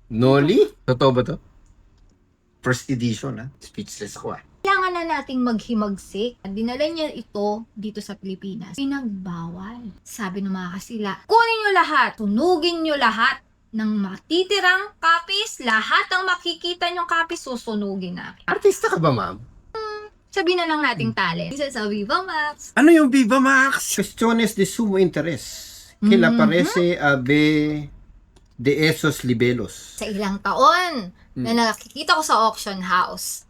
Noli? Totoo ba to? First edition, ha? Speechless ako, ah. Kailangan na nating maghimagsik. Dinala niya ito dito sa Pilipinas. Pinagbawal. Sabi ng mga kasila, kunin nyo lahat, tunugin nyo lahat ng matitirang copies, lahat ng makikita nyong copies, susunugin namin. Artista ka ba, ma'am? Sabihin na lang nating talent. Isa sa Viva Max. Ano yung Viva Max? Cuestiones de sumo interés que le parece a B de esos libelos. Sa ilang taon na nakikita ko sa auction house,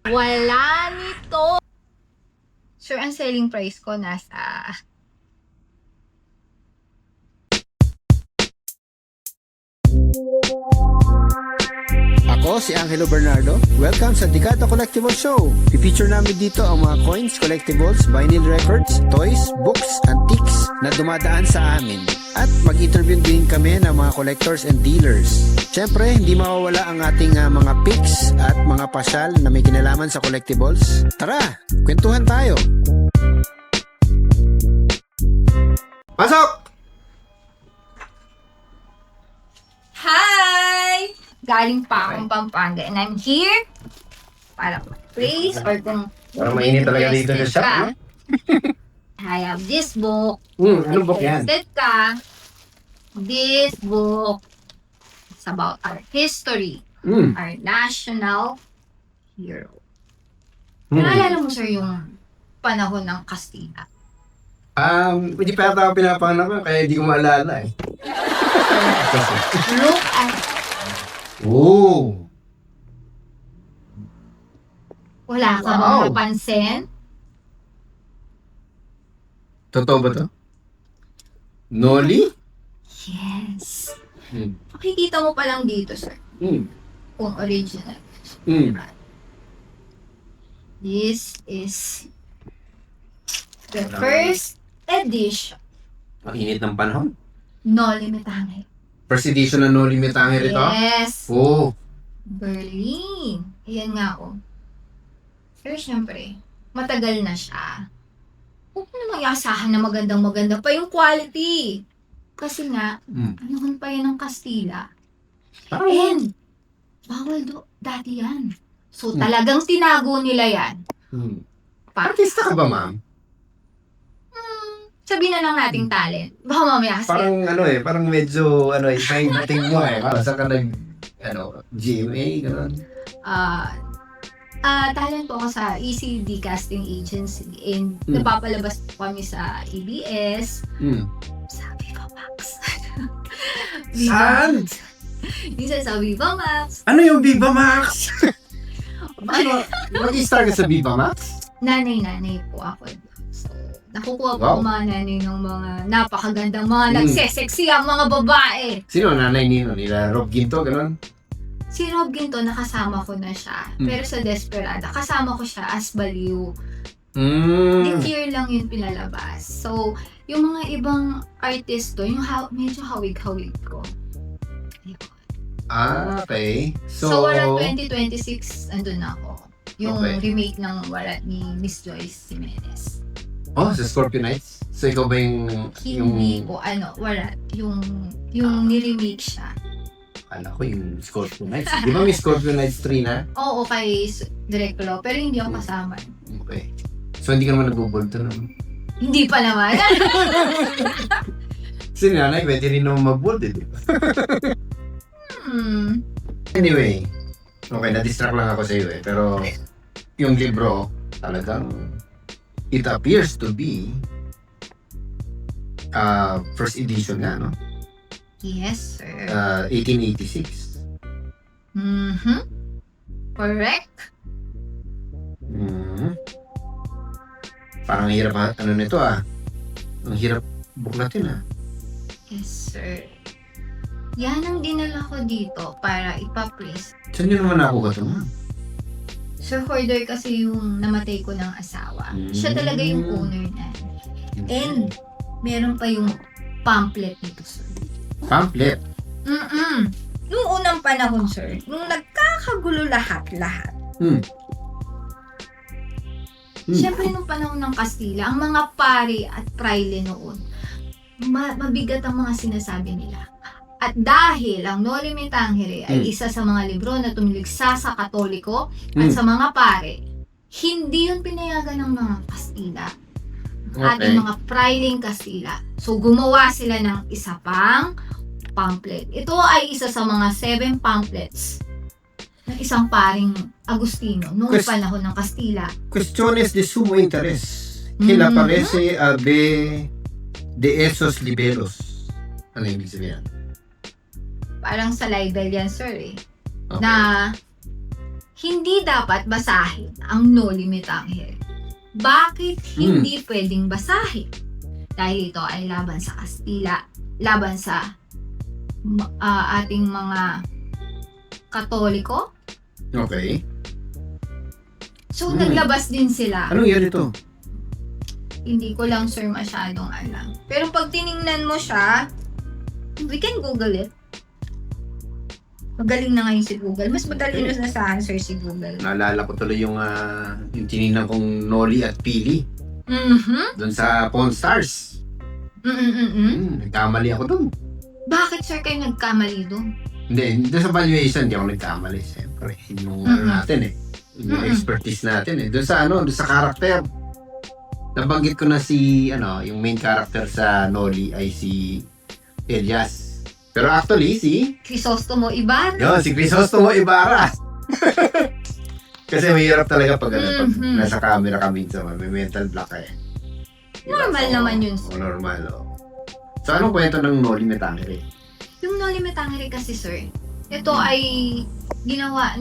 wala nito. Sure, ang selling price ko nasa... Ako si Angelo Bernardo. Welcome sa Dekada Collectible Show. I-feature namin dito ang mga coins, collectibles, vinyl records, toys, books, antiques na dumadaan sa amin. At mag-interview din kami ng mga collectors and dealers. Siyempre, hindi mawawala ang ating mga pics at mga pasyal na may kinalaman sa collectibles. Tara, kwentuhan tayo. Pasok! Hi! Galing pa akong Pampanga and I'm here para mag-praise or kung Parang mainit talaga dito sa shop, no? I have this book. Anong book yan? Interested ka? This book is about our history, our national hero. Naalala mo, sir, yung panahon ng Kastila? Hindi pa yata ako pinapanganak ko, kaya hindi ko maalala eh. Look at... Oh! Wala ka bang napansin? Totoo ba to? Noli? Yes. Makikita mo pa lang dito, sir, kung original. This is the first edition. Ang init ng panahon. Noli Me Tangere. First edition na Noli Me Tangere ito? Yes. Oh! Berlin. Ayan nga, oh. Pero syempre, matagal na siya. Huwag mo namang iasahan na magandang-maganda pa yung quality. Kasi nga, panahon pa yan ng Kastila. And, bawal dati yan. So, talagang tinago nila yan. Artista ka ba, ma'am? Sabihin na lang nating talent. Baka mamaya kasi. Parang medyo, dating mo eh. Saan ka GMA, gano'n? Talent po ako sa ECD Casting Agency and napapalabas po kami sa ABS. Sa Viva Max. Saan? Isa sa Viva Max. Ano yung Viva Max? Mag-i-star ka sa Viva Max? Nanay-nanay po ako. So, nakukuha po Wow. ang mga nanay ng mga napakagandang mga nagseseksi ang mga babae. Sino nanay nila? Rob Ginto, gano'n? Si Rob Ginto, nakasama ko na siya. Pero sa Desperada, kasama ko siya as baliw. This year lang yun pinalabas. So, yung mga ibang artist to, yung medyo hawig-hawig ko. Okay. So Warat 2026, andun na ako. Yung Okay. remake ng Warat ni Miss Joyce Jimenez. Oh, sa Scorpio Nights? So, ikaw ba Hindi po, Warat. Yung niremake siya. Ko yung Scorpio Nights. Di ba may Scorpio Nights 3 na? Oo, kay Direk Lo, pero hindi ako kasama. Okay. So, hindi ka naman nagbubulto naman? Hindi pa naman. Si nanay, pwede rin naman mag-bold, di ba? Anyway, okay, na-distract lang ako sa iyo eh. Pero, yung libro, talagang, it appears to be first edition nga, no? Yes, sir. 1886. Correct? Parang hirap nito ang hirap buklatin Yes, sir. Yan ang dinala ko dito para ipa-praise. Saan nyo naman nakuha ito, ma'am? Sir Hoarder kasi yung namatay ko ng asawa. Siya talaga yung owner na. And, meron pa yung pamphlet nito, sir. Pamphlet? Noong unang panahon, sir, nung nagkakagulo lahat. Siyempre, nung panahon ng Kastila, ang mga pari at praile noon, mabigat ang mga sinasabi nila. At dahil ang Noli Me Tangere ay isa sa mga libro na tumiligsa sa Katoliko at sa mga pare, hindi yun pinayagan ng mga Kastila. Ating mga Frailing Kastila. So, gumawa sila ng isa pang pamphlet. Ito ay isa sa mga 7 pamphlets ng isang paring Agustino noong panahon ng Kastila. Cuestiones de sumo interés que le aparece a de esos libelos. Ano yung ibig sabihin? Parang sa libel yan, sir, eh. Okay. Na hindi dapat basahin ang Noli Me Tangere. Bakit hindi pwedeng basahin? Dahil ito ay laban sa Kastila, laban sa ating mga Katoliko. Okay. So, naglabas din sila. Anong year ito? Hindi ko lang, sir, masyadong alam. Pero pag tiningnan mo siya, we can Google it. Magaling na ngayon si Google. Mas madali na sa answer si Google. Naalala ko tuloy yung tinignan kong Noli at Pili. Doon sa Pawn Stars. Nagkamali ako doon. Bakit, sir, kayo nagkamali doon? Hindi, doon sa valuation, hindi ako nagkamali. Siyempre, yung natin yung expertise natin doon sa karakter. Nabanggit ko na yung main character sa Noli ay si Elias. Pero actually, si Crisostomo Ibarra. Yun, si Crisostomo Ibarra. Kasi mahirap talaga pag nasa camera ka minsan, may mental block eh. Normal naman yun. Normal, So, anong kwento ng Noli Me Tangere? Yung Noli Me Tangere kasi, sir, ito ay ginawa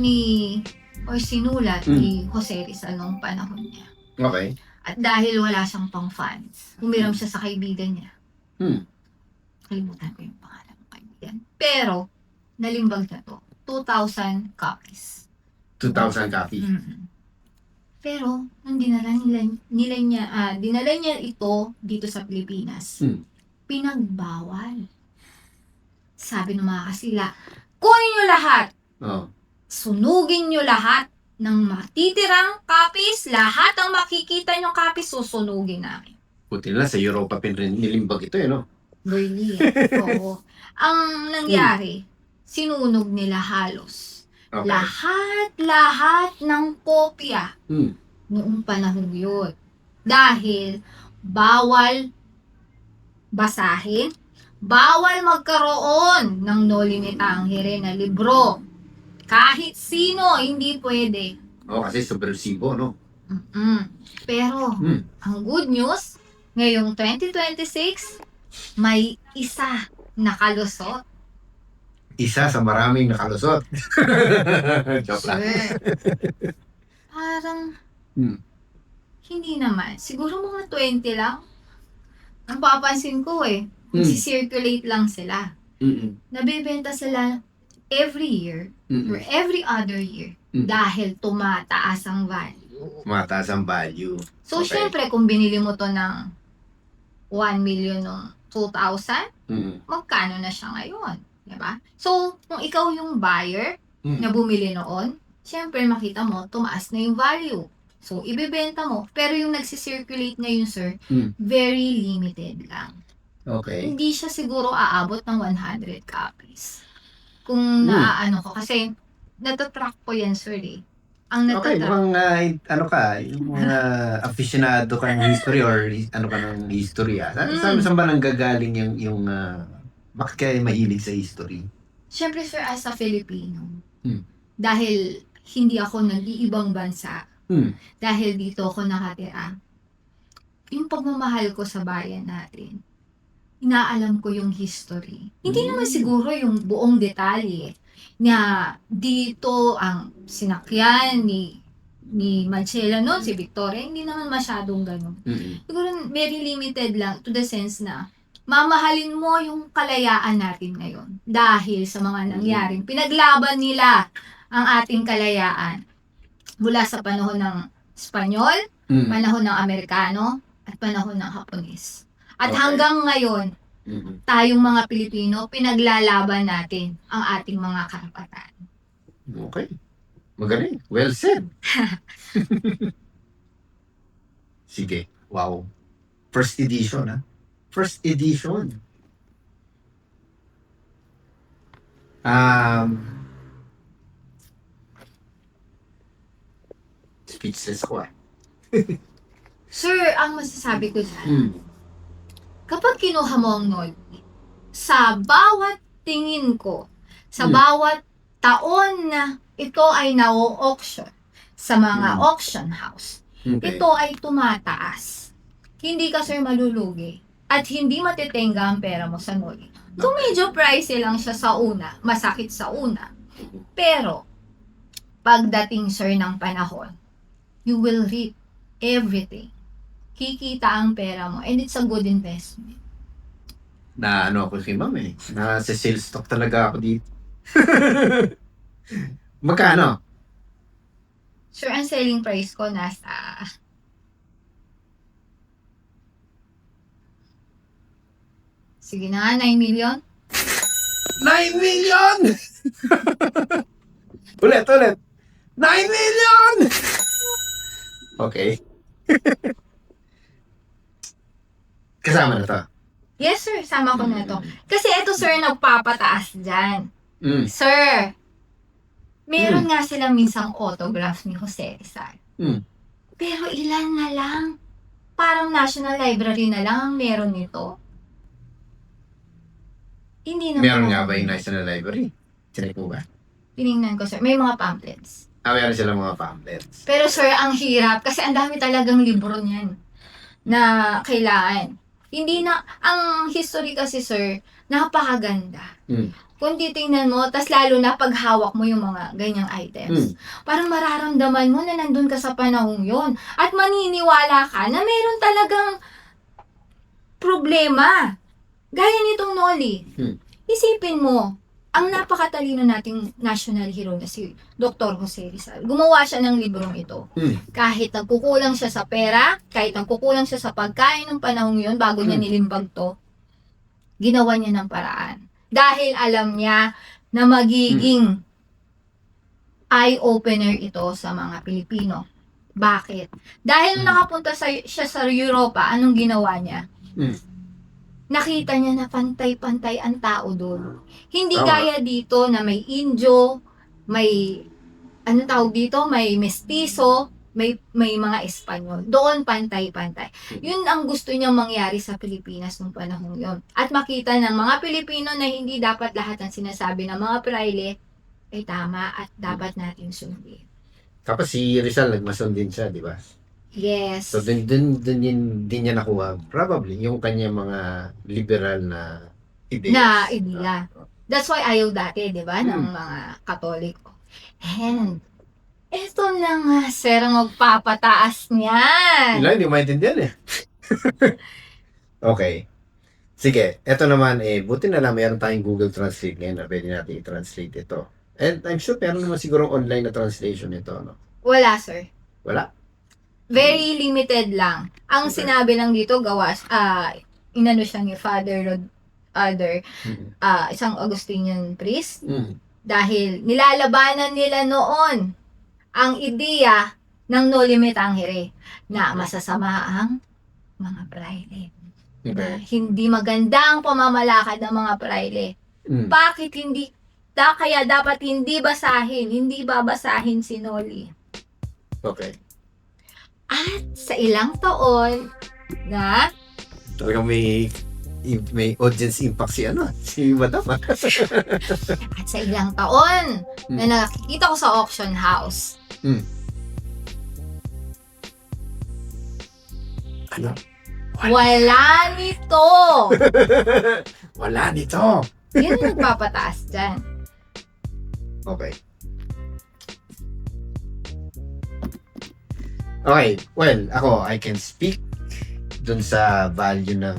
or sinulat ni Jose Rizal noong panahon niya. Okay. At dahil wala siyang pang funds, humiram siya sa kaibigan niya. Kalimutan ko yung pangalan ng kaibigan. Pero, nalimbag na to. 2,000 copies. 2,000 copies. Pero, nung dinala niya ito dito sa Pilipinas, pinagbawal. Sabi ng mga Kastila, kunin nyo lahat! Sunugin nyo lahat ng matitirang copies, lahat ng makikita nyo copies, susunugin namin. Buti na sa Europa nilimbag ito no? Really? Oo. Ang nangyari, sinunog nila halos. Okay. Lahat ng kopya noong panahon yun. Dahil bawal basahin, bawal magkaroon ng Noli Me Tangere na libro. Kahit sino, hindi pwede. Kasi subversibo, no? Pero, ang good news, ngayong 2026, may isa nakalusot. Isa sa maraming nakalusot. Joke lang. Parang, hindi naman. Siguro mga 20 lang. Ang papansin ko nagsisirculate lang sila. Nabibenta sila every year or every other year dahil tumataas ang value. Tumataas ang value. So, syempre, kung binili mo to ng 1 million ng 2,000, magkano na siya ngayon? Diba? So, kung ikaw yung buyer na bumili noon, syempre makita mo, tumaas na yung value. So, ibebenta mo. Pero yung nagsisirculate ngayon, sir, very limited lang. Okay. Hindi siya siguro aabot ng 100 copies. Kung naaano ko. Kasi, natatrack ko yan, sir, Ang Okay, natatrack. yung mga aficionado ka ng history or ka ng history, Saan ba nanggagaling yung bakit kayo mahilig sa history? Siyempre, sir, as a Filipino, dahil hindi ako nag-iibang bansa, dahil dito ako nakatira, yung pagmamahal ko sa bayan natin, inaalam ko yung history. Hindi naman siguro yung buong detalye na dito ang sinakyan ni Marcela noon, si Victoria, hindi naman masyadong ganun. Siguro very limited lang to the sense na mamahalin mo yung kalayaan natin ngayon dahil sa mga nangyaring pinaglaban nila ang ating kalayaan mula sa panahon ng Espanyol, panahon ng Amerikano, at panahon ng Hapones. At hanggang ngayon, tayong mga Pilipino, pinaglalaban natin ang ating mga karapatan. Okay. Magaling. Well said. Sige. Wow. First edition, First edition. Speechless ako Sir, ang masasabi ko dyan, Hmm. kapag kinuha mo ang Noli, sa bawat tingin ko, sa Hmm. bawat taon na ito ay na-auction sa mga Hmm. auction house, Okay. ito ay tumataas. Hindi ka, sir, malulugi. At hindi matitenga ang pera mo sa Noli. Kung medyo pricey lang siya sa una, masakit sa una. Pero, pagdating, sir, ng panahon, you will reap everything. Kikita ang pera mo and it's a good investment. Na ano ako si ma'am na sa sales stock talaga ako dito. Magkano? Sir, ang selling price ko nasa sige na nga, 9 million. 9 million! ulit. 9 million! Okay. Kasama na to. Yes, sir. Sama ko na to. Kasi ito, sir, nagpapataas dyan. Mm. Sir, meron nga silang minsang autograph ni Jose Rizal. Mm. Pero ilan na lang. Parang National Library na lang ang meron nito. Hindi naman. Meron ako- nga ba yung National Library? Sinek mo ba? Tinignan ko, sir. May mga pamphlets. Meron silang mga pamphlets. Pero, sir, ang hirap. Kasi ang dami talagang libro niyan na kailangan. Hindi na, ang history kasi, sir, napakaganda. Mm. Kung titingnan mo, tas lalo na pag hawak mo yung mga ganyang items, parang mararamdaman mo na nandun ka sa panahong yon at maniniwala ka na meron talagang problema. Gaya nitong Noli. Hmm. Isipin mo, ang napakatalino nating national hero na si Dr. Jose Rizal. Gumawa siya ng librong ito. Mm. Kahit nagkukulang siya sa pera, kahit nagkukulang siya sa pagkain ng panahong yon bago niya nilimbag to, ginawa niya ng paraan. Dahil alam niya na magiging eye-opener ito sa mga Pilipino. Bakit? Dahil nung nakapunta siya sa Europa, anong ginawa niya? Mm. Nakita niya na pantay-pantay ang tao doon. Hindi Tama. gaya dito na may Indio, may ano tawag dito, may mestizo, may mga Espanyol. Doon pantay-pantay. Yun ang gusto niyang mangyari sa Pilipinas nung panahon yon. At makita ng mga Pilipino na hindi dapat lahat ng sinasabi ng mga praile ay tama at dapat natin sundin. Tapos si Rizal nagmason din siya, di ba? Yes. So din niya nakuha probably yung kanya mga liberal na ideas. Na ideya. That's why ayaw dati, di ba, ng mga Katoliko. And, eto na nga, sir, ang magpapataas niyan. Ilan, hindi maintindihan Okay. Sige, eto naman buti na lang mayroon tayong Google Translate ngayon na pwede natin i-translate ito. And I'm sure meron naman siguro online na translation nito, no? Wala, sir. Wala? Very limited lang. Ang Okay. sinabi lang dito, gawas, inano siya ni Father isang Augustinian priest, Mm. dahil nilalabanan nila noon ang ideya ng Noli Me Tangere na masasama ang mga praile. Na Okay. hindi maganda ang pamamalakad ng mga praile. Mm. Bakit hindi? Kaya dapat hindi babasahin si Noli. Okay. At sa ilang taon na Talagang may audience impact si Madam. at sa ilang taon na nakikita ko sa auction house. Mm. Ano? Wala nito. Wala nito. Yun ang nagpapataas dyan. Okay. Okay, well, ako, I can speak dun sa value ng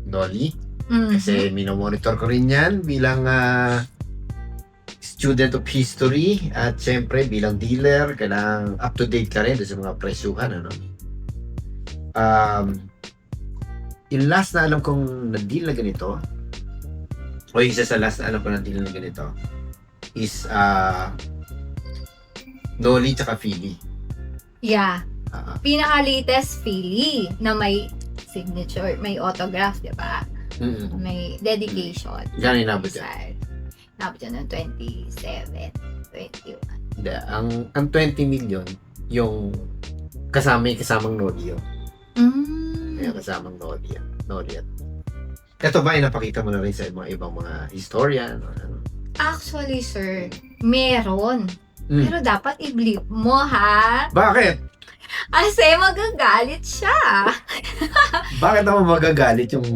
Noli. Mhm. Kasi minomonitor ko rin yan bilang student of history at syempre bilang dealer, kailangan up to date ka rin dun sa mga presyuhan, ano? Yung last na alam kong na-deal na ganito, o isa sa last na alam kong na-deal na ganito, is Noli tsaka Philly. Yeah. Ah, Pinaka-latest Philly na may signature, may autograph, di ba? mm-mm. May dedication. Gano'n inabot yan? Side. Tapos yun ng 27, 21. Hindi, ang 20 million, yung kasamang Nolio. Yung kasamang Nolio. Ito ba, napakita mo na rin sa mga ibang mga historian? Ano? Actually, sir, meron. Mm. Pero dapat i-bleep mo, ha? Bakit? Kasi magagalit siya. Bakit naman magagalit yung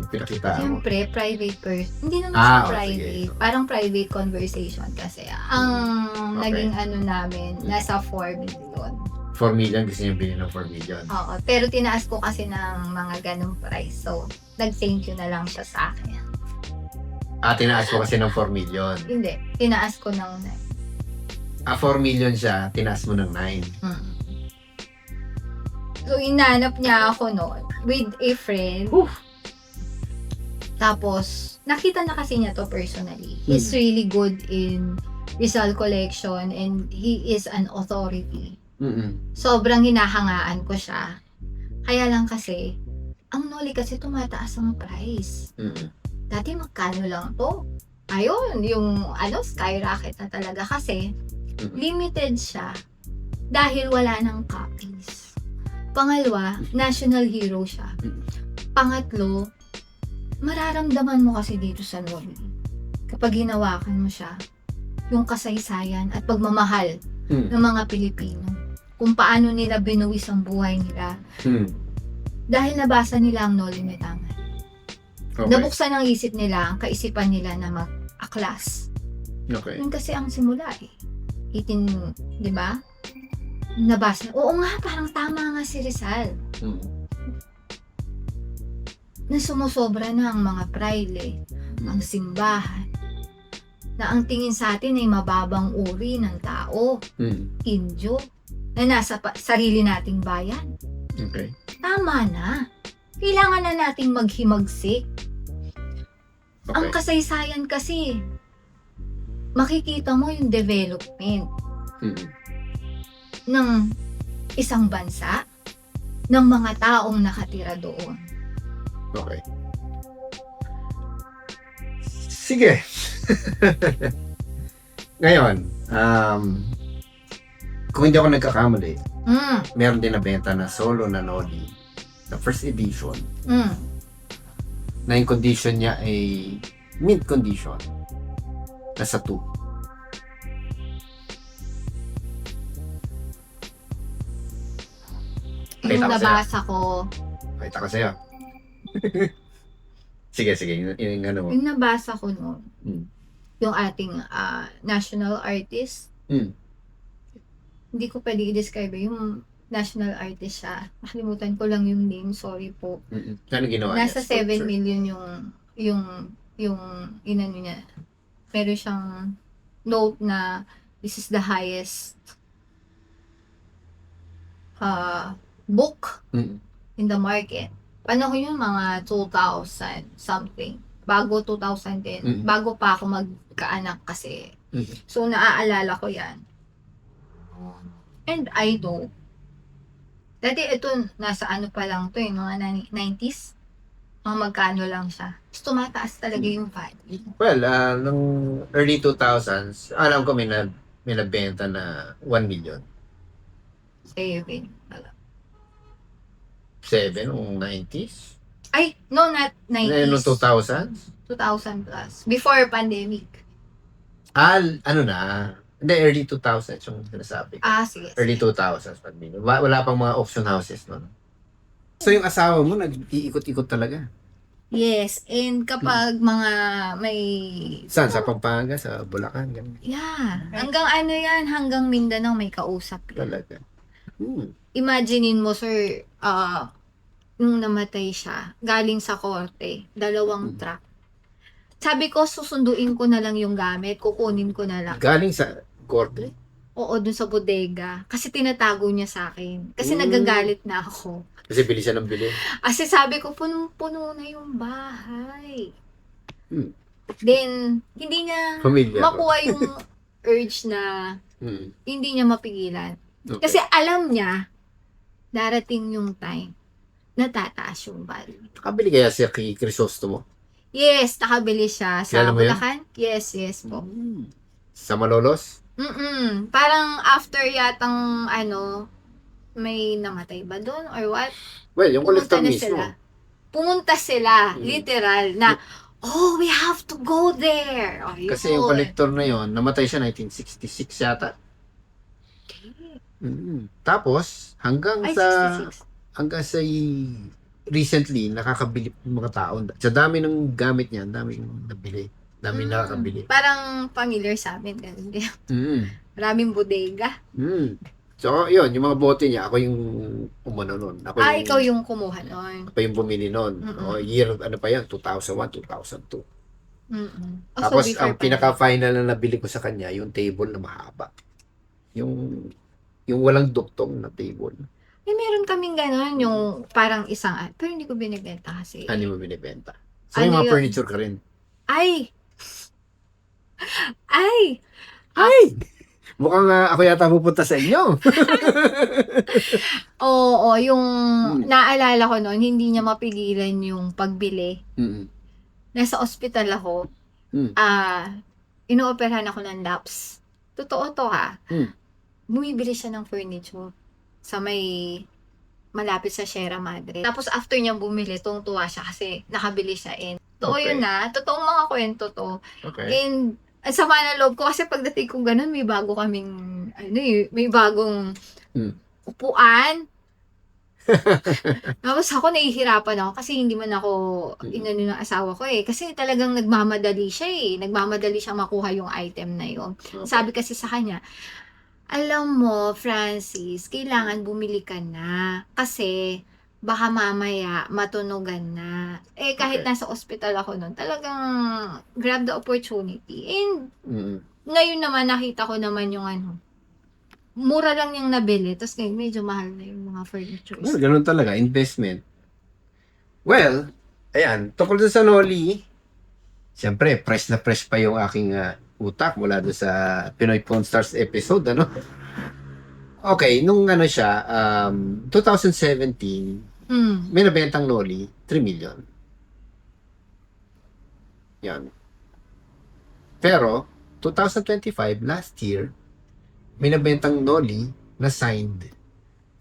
pinakita mo? Siyempre, private person. Hindi naman Ah, siya oh, private. sige. Parang private conversation kasi. Ang Okay. naging ano namin, nasa 4 million. 4 million, gusto niya bilhin ng 4 million. Oo. Pero tinaas ko kasi ng mga ganong price. So, nag-thank you na lang siya sa akin. Tinaas ko kasi ng 4 million. Hindi. Tinaas ko ng 4 million siya, tinaas mo ng 9. So, inanap niya ako noon with a friend. Tapos, nakita na kasi niya to personally. He's really good in Rizal collection and he is an authority. Sobrang hinahangaan ko siya. Kaya lang kasi, ang Noli kasi tumataas ang price. Dati magkano lang to? Ayun, yung skyrocket na talaga kasi limited siya dahil wala ng copies. Pangalawa, national hero siya. Pangatlo, mararamdaman mo kasi dito sa Noli kapag hinawakan mo siya yung kasaysayan at pagmamahal ng mga Pilipino. Kung paano nila binuwis ang buhay nila. Dahil nabasa nila ang Noli Me Tangere. Okay. Nabuksan ang isip nila, ang kaisipan nila na mag-aklas. Okay. Yun kasi ang simula eh. 18, di ba? Nabasa. Oo nga, parang tama nga si Rizal. Na sumusobra na ang mga praile, ang simbahan, na ang tingin sa atin ay mababang uri ng tao, Indio, na nasa sarili nating bayan. Okay. Tama na. Kailangan na nating maghimagsik. Ang Okay. kasaysayan kasi, makikita mo yung development ng isang bansa, ng mga taong nakatira doon. Okay. Sige. Ngayon, kung hindi ako nagkakamali, meron din nabenta na solo na Noli, the first edition, na yung condition niya ay mint condition. Nasa 2. Yung Kita ko nabasa ko, Pakita ko sa'yo. Sige. Yung ano mo. yung nabasa ko noon, Mm. yung ating national artist, hindi ko pwede i-describe yung national artist siya. Nakalimutan ko lang yung name, sorry po. Ano ginawa niya? Nasa 7 Sculpture? million yung inano niya. Meron siyang note na this is the highest book in the market. Panahon yung mga 2000 something. Bago 2010. Bago pa ako magkaanak kasi. So, naaalala ko yan. And I know. Dati ito, nasa ano pa lang to mga 90s. Mga magkano lang siya. Tapos tumataas talaga yung value. Well, nung early 2000s, alam ko may nabenta na 1 million. Saving. 7 nung 90s? Ay, no, not 90s. Nung 2000s? 2000 plus. Before pandemic. Ano na? Hindi, early 2000s yung sinasabi ko. Sige. Early 2000s. Wala pang mga auction houses nun. So yung asawa mo, nag-iikot-ikot talaga? Yes, and kapag mga may... Saan? Sa Pampanga? Sa Bulacan? Ganun. Yeah. Hanggang ano yan, hanggang Mindanao may kausap yan. Talaga. Imaginein mo, sir, nung namatay siya, galing sa korte, 2 truck. Sabi ko, susunduin ko na lang yung gamit, kukunin ko na lang. Galing sa korte? Oo, dun sa bodega. Kasi tinatago niya sa akin. Kasi nagagalit na ako. Kasi bili siya ng bili. Kasi sabi ko, punong-puno na yung bahay. Then, hindi niya Familiar. makuha yung urge na hindi niya mapigilan. Okay. Kasi alam niya, darating yung time na tataas yung value. Nakabili kaya siya kay Crisostomo? Yes, nakabili siya sa Kilala mo yun? Bulacan. Yes, yes po. Sa Malolos? Parang after yatang may namatay ba doon or what? Well, yung Pumunta collector na mismo. sila. Pumunta sila, Mm. literal, na, oh, we have to go there. Oh, Kasi yung collector na yon, namatay siya 1966 yata. Tapos, Ay, 66. hanggang sa recently, nakakabili yung mga tao. Sa dami ng gamit niya, ang dami yung nabili. Dami nakakabili. Parang familiar sa amin. Ganun din. Mm. Maraming bodega. So, yun, yung mga bote niya, ako yung umano nun. Ikaw yung kumuha nun. Ako yung bumili nun. O, year, ano pa yan, 2001, 2002. Tapos, ang pinaka-final na nabili ko sa kanya, yung table na mahaba. Yung walang duktong na table. Meron kaming gano'n, yung parang isang, pero hindi ko binibenta kasi. Ano mo binibenta? So, may mga yun? furniture ka rin. Ay! Mukhang ako yata pupunta sa inyo. Oo, yung naalala ko noon, hindi niya mapigilan yung pagbili. Nasa ospital ako. Inooperahan ako ng laps. Totoo to ha. Bumibili siya ng furniture sa may malapit sa Sierra Madre. Tapos after niyang bumili, tuwa siya kasi nakabili siya. Totoo Okay. yun na. Totoong mga kwento to. Okay. And ang sama na loob ko kasi pagdating ko ganun, may bago kaming, may bagong upuan. Tapos ako nahihirapan ako kasi hindi man ako inano ng asawa ko eh. Kasi talagang nagmamadali siya eh. Nagmamadali siya makuha yung item na yun. Sabi kasi sa kanya, alam mo, Francis, kailangan bumili ka na. Kasi baka mamaya matunugan na. Kahit Okay. nasa ospital ako nun, talagang grab the opportunity. And ngayon naman, nakita ko naman yung mura lang yung nabili. Tapos ngayon, medyo mahal na yung mga furnitures. Well, ganun talaga, investment. Well, ayan, tungkol dun sa Noli, siyempre, fresh na fresh pa yung aking utak mula doon sa Pinoy Pawn Stars episode, ano? Okay, nung siya, 2017, may nabentang Noli, 3 million. Yan. Pero, 2025, last year, may nabentang Noli na signed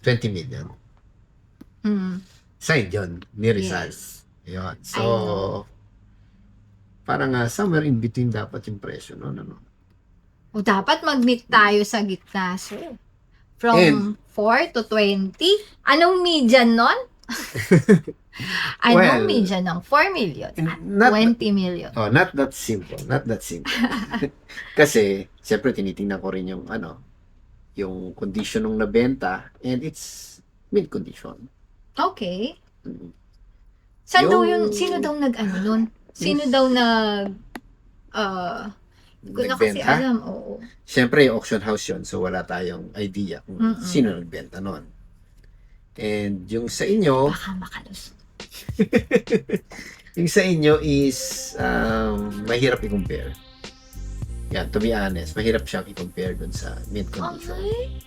20 million. Signed yun, ni Rizal. Yes. Yun. I So, know. parang somewhere in between dapat yung presyo, no? O dapat mag-meet tayo sa gitna, sir. From And- 4 to 20? Anong median nun? Anong Well, median ng 4 million? not- 20 million. Oh, not that simple. Not that simple. Kasi, siyempre, tinitingnan ko rin yung, yung condition ng nabenta and it's mint condition. Okay. Mm. Saan daw Yung- sino daw nun? Sino daw hindi ko na kasi Nagbenta. alam, oo. Siyempre, yung auction house yun, so wala tayong idea kung Mm-mm. sino nagbenta nun. And yung sa inyo, Baka makalus. yung sa inyo is mahirap i-compare. Yan, to be honest, mahirap siyang i-compare dun sa mint condition. Okay.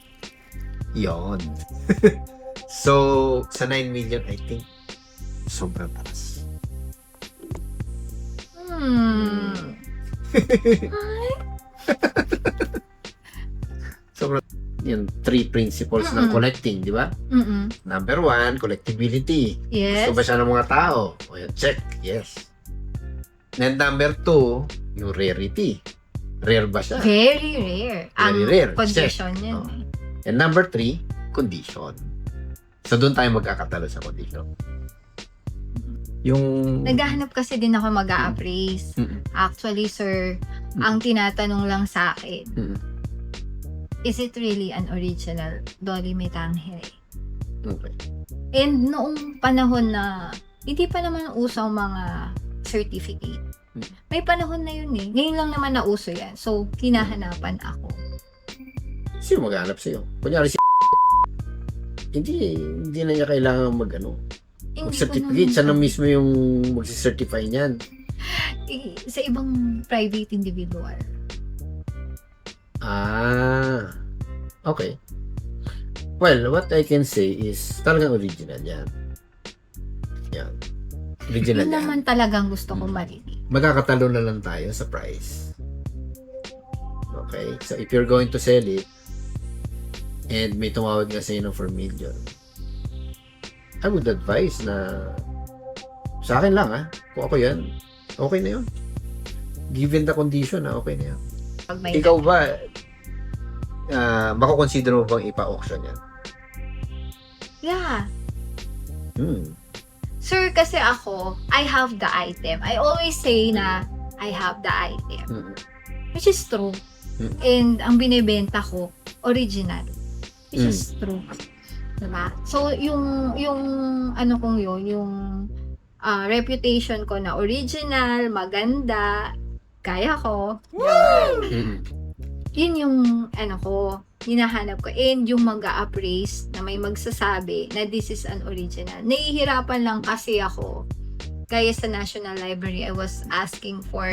Yon. So, sa 9 million, I think, sobrang taas. Sobrang, yung 3 principles ng Mm-mm. collecting, di ba? Number 1, collectibility. Yes. Gusto ba siya ng mga tao? O yan, check. Yes. Then number 2, yung rarity. Rare ba siya? Very rare. Ang Very rare. condition Check. yan. Oh. And number 3, condition. So, doon tayo magkakatalo sa condition. Yung... Naghahanap kasi din ako mag-a-appraise. Mm-mm. Actually, sir, ang tinatanong lang sa akin, Mm-mm. is it really an original Dolly Metangere? Okay. And noong panahon na hindi pa naman uso ang mga certificate. May panahon na yun eh. Ngayon lang naman nauso yan. So, hinahanapan ako. Sino maghanap sa'yo? Kunyari si hindi na niya kailangan mag-certificate. Siya na mismo yung magsicertify niyan. Sa ibang private individual. Okay. Well, what I can say is talagang original yan. Yan. Original Yun yan. naman talagang gusto kong marinig. Magkakatalo na lang tayo sa price. Okay? So, if you're going to sell it, and may tumawag nga sa'yo ng 4 million, I would advise na sa akin lang, kung ako yan, okay na yun. Given the condition, okay na yun. Pag may Ikaw ba, makakonsider mo bang ipa-auction yan? Yeah. Hmm. Sir, kasi ako, I have the item. I always say na I have the item. Mm. Which is true. Mm. And ang binibenta ko, original. Which Mm. is true. Diba? So, yung ano kong yun, yung reputation ko na original, maganda, kaya ko. Mm. Yun yung ano ko, hinahanap ko. And yung mag-a-appraise na may magsasabi na this is an original. Nahihirapan lang kasi ako. Kaya sa National Library, I was asking for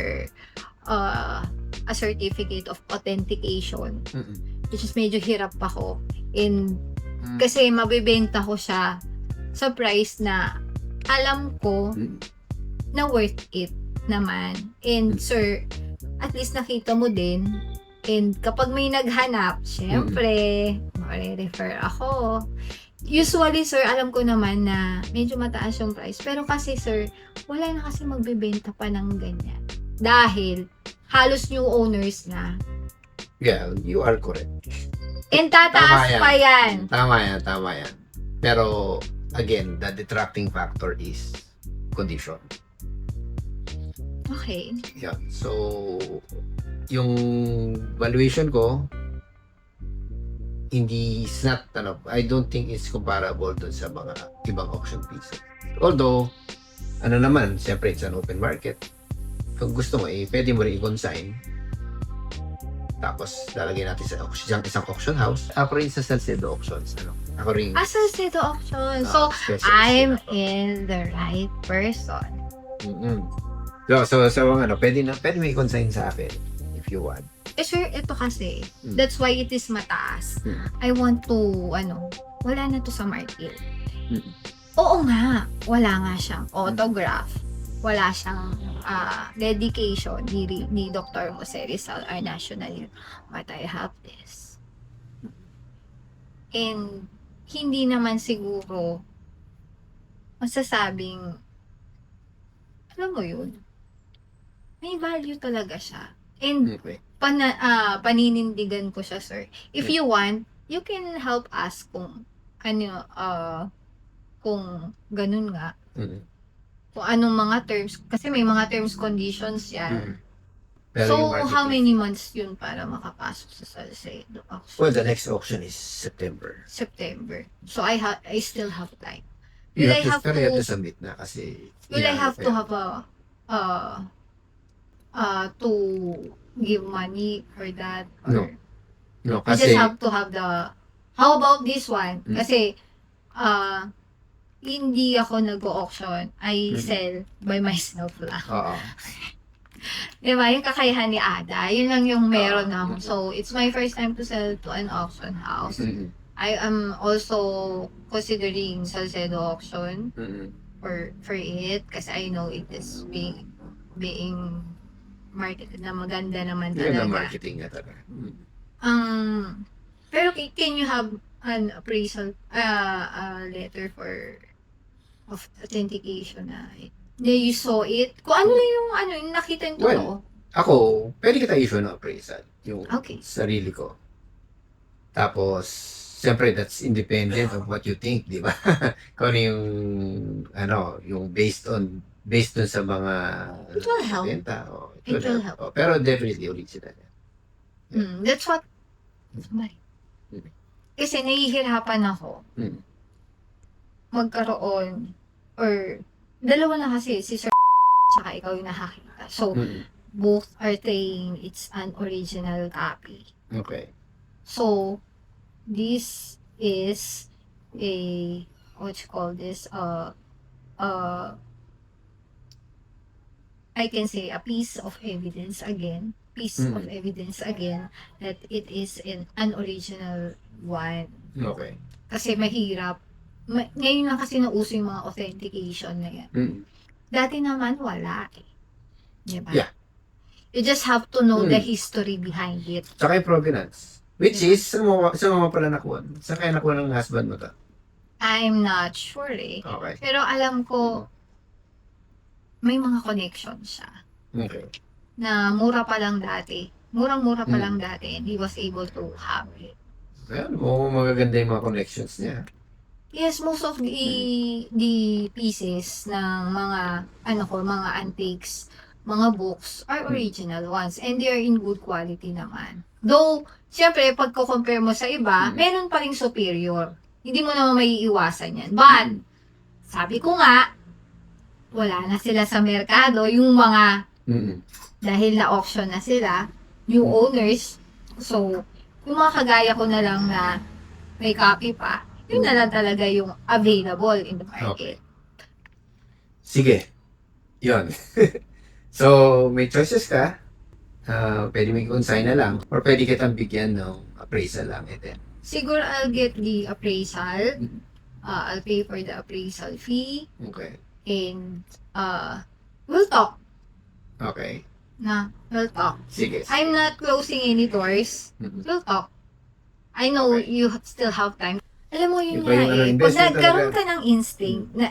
a certificate of authentication. Mm. Which is medyo hirap ako. And Mm. kasi mabibenta ko siya sa price na alam ko Mm. na worth it naman. And sir, at least nakita mo din. And kapag may naghanap, syempre, mare-refer ako. Usually, sir, alam ko naman na medyo mataas yung price. Pero kasi, sir, wala na kasi magbebenta pa ng ganyan. Dahil, halos new owners na. Yeah, you are correct. And tataas pa yan. Tama yan. Pero, again, the detracting factor is condition. Okay. Yeah. So, yung valuation ko, it's not, I don't think it's comparable dun sa mga ibang auction pieces. Although, siyempre, it's an open market. Kung gusto mo, pwede mo rin i-consign. Tapos, lalagay natin sa isang auction house. Ako rin sa Salcedo Auctions. Ako rin. Salcedo auction. So, specialist I'm din ako. in the right person. Mm-mm. So, pwede mo i-consign sa akin if you want. Sir, ito kasi, Mm. that's why it is mataas. Mm. I want to, wala na to sa market. Mm. Oo nga, wala nga siyang autograph. Wala siyang dedication ni Dr. Jose Rizal, our national hero. But I have this. And, hindi naman siguro masasabing, alam mo yun, may value talaga siya. And, Okay. paninindigan ko siya, sir. If you want, you can help us kung kung ganun nga. Mm. Kung anong mga terms. Kasi may mga terms, conditions yan. Mm. Pero So, yung marketing- how many months yun para makapasok sa Salcedo auction? Well, the next auction is September. September. So, I still have time. You Will I have pero you have to- to submit na kasi... Will I have to have to give money for that? Or No, I kasi... just have to have the... How about this one? Mm. Kasi, hindi ako nag-auction. I sell by myself lang. Oo. Diba? Yung kakayahan ni Ada, yun lang yung meron Ah. ako. So, it's my first time to sell to an auction house. Mm-mm. I am also considering Salcedo auction Mm-mm. for it kasi I know it is being marketed na maganda naman Yun ang talaga. marketing nga talaga. Mm. Pero can you have an appraisal letter for of authentication na you saw it? Kung ano lang yung nakita yung totoo. Well, Ako, pwede kita issue ng appraisal. Yung Okay. sarili ko. Tapos, siyempre, that's independent of what you think, di ba? Kung ano yung based on sa mga It will help. benta. It will help. Pero definitely original. That's what kasi nahihirapan ako Mm. magkaroon or dalawa na kasi si Sir tsaka ikaw yung nakakita. So, Mm. both are saying it's an original copy. Okay. So, this is a, what you call this, I can say a piece of evidence again, that it is an original one. Okay. Kasi mahirap. Ngayon lang kasi nauso yung mga authentication na yan. Mm. Dati naman wala eh. Diba? Yeah. You just have to know the Hmm. history behind it. Tsaka yung provenance. Which is, saan mo pala nakuha? Saan kaya nakuha ng husband mo to? I'm not sure eh. Okay. Pero alam ko, may mga connection siya. Okay. Na mura pa lang dati. Murang-mura pa Hmm. lang dati. And he was able to have it. Ayan, magaganda yung mga connections niya. Yes, most of the pieces ng mga mga antiques, mga books are original ones and they are in good quality naman. Though, syempre, pag compare mo sa iba, meron pa ring superior. Hindi mo naman maiiwasan yan. But, sabi ko nga, wala na sila sa merkado. Yung mga, dahil na-auction na sila, new owners. So, yung mga kagaya ko na lang na may copy pa, yun na lang talaga yung available in the market. Sige. Yun. So, may choices ka. Pwede may consign na lang. Or pwede kitang bigyan ng appraisal lang. Ito. Siguro I'll get the appraisal. I'll pay for the appraisal fee. Okay. And, we'll talk. Okay. We'll talk. Sige. I'm not closing any doors. Mhm. We'll talk. I know Okay. you still have time. Alam mo yun Iba nga yung eh. Pag investment nagkaroon talaga. ka ng instinct na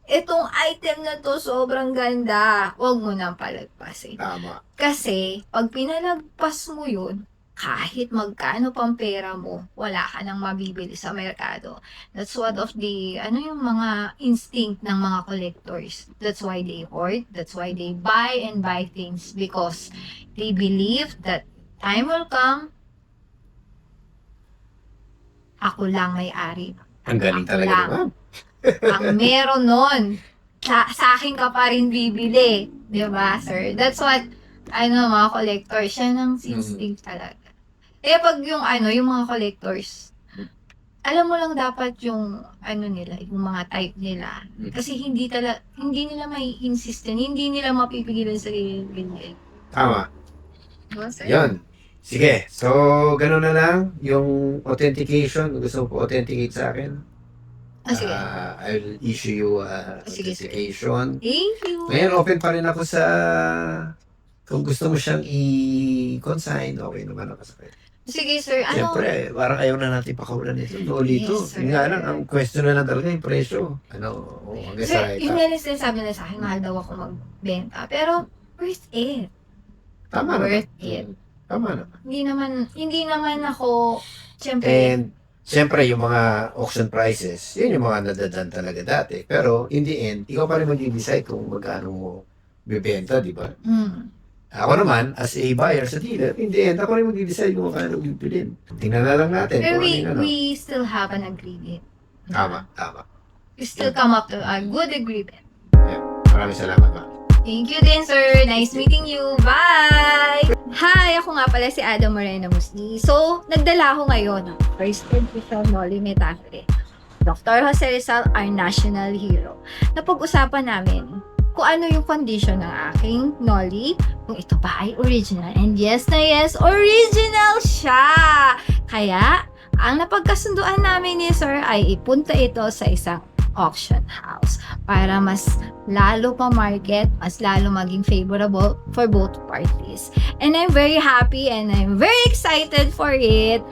itong item na to sobrang ganda, huwag mo nang palagpasin. Tama. Kasi, pag pinalagpas mo yun, kahit magkano pang pera mo, wala ka nang mabibili sa merkado. That's one of the, yung mga instinct ng mga collectors. That's why they hoard. That's why they buy and buy things because they believe that time will come, ako lang may-ari. Ang galing Ako talaga, lang. di ba? Ang meron nun, sa akin ka pa rin bibili. Di ba, sir? That's what, mga collectors, siya ng instinct talaga. Eh, pag yung mga collectors, alam mo lang dapat yung, nila, yung mga type nila. Kasi hindi nila may insist yan. Hindi nila mapipigilan sa sarili. Tama. Diba, sir? Yun. Sige. So, gano'n na lang. Yung authentication, gusto mo po authenticate sa akin? Sige. I'll issue you Sige, authentication. Thank you. Ngayon, open pa rin ako sa kung gusto mo siyang i-consign, okay naman ako sa kanya. Sige, sir. Siyempre, parang ayaw na natin pakawalan ito. Loli ito. Yes, sir. Yung nga lang, ang question na lang talaga yung presyo. Hanggang sa Sir, yung sabi na sa akin, mahal daw ako magbenta. Pero, worth it. Tama naman. Worth it. Tama naman. Hindi naman ako, syempre, And, siyempre, yung mga auction prices, yun yung mga nadadan talaga dati. Pero, in the end, ikaw pa rin mag-decide kung magkano mo bibenta, di ba? Ako naman, as a buyer sa dealer, in the end, ako rin mag-decide kung magkano bibilin. Tingnan na lang natin pero kung ano yung ano. we still have an agreement. Tama, tama. We still come up to a good agreement. Maraming salamat, ma. Thank you din, sir. Nice meeting you. Bye! Hi! Ako nga pala si Adam Moreno Musni. So, nagdala ako ngayon ng first official Noli Me Tangere. Dr. Jose Rizal, our national hero. Napag-usapan namin kung ano yung condition ng aking Noli, kung ito ba ay original. And yes na yes, original siya! Kaya, ang napagkasunduan namin ni Sir ay ipunta ito sa isang auction house para mas lalo pa market, mas lalo maging favorable for both parties. And I'm very happy and I'm very excited for it.